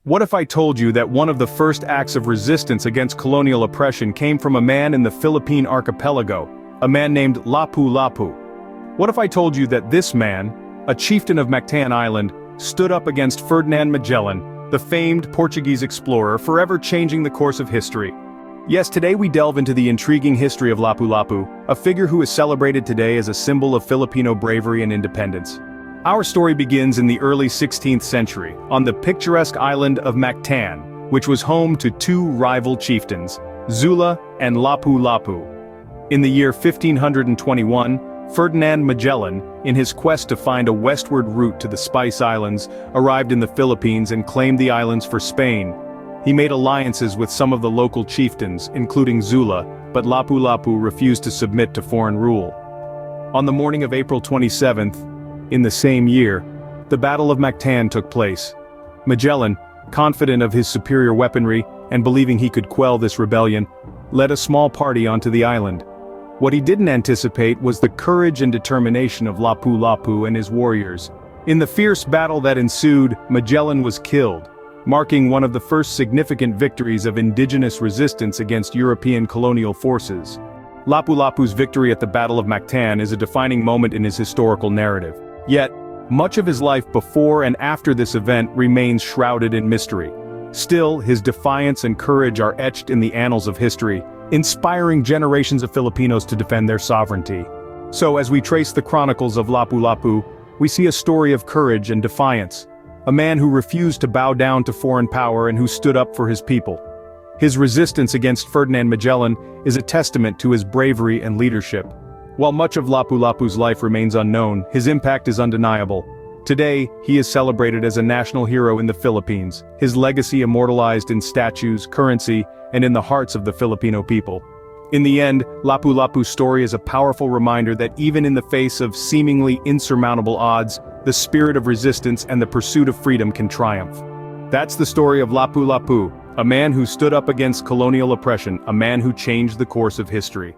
What if I told you that one of the first acts of resistance against colonial oppression came from a man in the Philippine archipelago, a man named LAPU-LAPU? What if I told you that this man, a chieftain of Mactan Island, stood up against Ferdinand Magellan, the famed Portuguese explorer forever changing the course of history? Yes, today we delve into the intriguing history of LAPU-LAPU, a figure who is celebrated today as a symbol of Filipino bravery and independence. Our story begins in the early 16th century, on the picturesque island of Mactan, which was home to two rival chieftains, Zula and LAPU-LAPU. In the year 1521, Ferdinand Magellan, in his quest to find a westward route to the Spice Islands, arrived in the Philippines and claimed the islands for Spain. He made alliances with some of the local chieftains, including Zula, but LAPU-LAPU refused to submit to foreign rule. On the morning of April 27th, in the same year, the Battle of Mactan took place. Magellan, confident of his superior weaponry and believing he could quell this rebellion, led a small party onto the island. What he didn't anticipate was the courage and determination of LAPU-LAPU and his warriors. In the fierce battle that ensued, Magellan was killed, marking one of the first significant victories of indigenous resistance against European colonial forces. LAPU-LAPU's victory at the Battle of Mactan is a defining moment in his historical narrative. Yet, much of his life before and after this event remains shrouded in mystery. Still, his defiance and courage are etched in the annals of history, inspiring generations of Filipinos to defend their sovereignty. So as we trace the chronicles of LAPU-LAPU, we see a story of courage and defiance. A man who refused to bow down to foreign power and who stood up for his people. His resistance against Ferdinand Magellan is a testament to his bravery and leadership. While much of LAPU-LAPU's life remains unknown, his impact is undeniable. Today, he is celebrated as a national hero in the Philippines, his legacy immortalized in statues, currency, and in the hearts of the Filipino people. In the end, LAPU-LAPU's story is a powerful reminder that even in the face of seemingly insurmountable odds, the spirit of resistance and the pursuit of freedom can triumph. That's the story of LAPU-LAPU, a man who stood up against colonial oppression, a man who changed the course of history.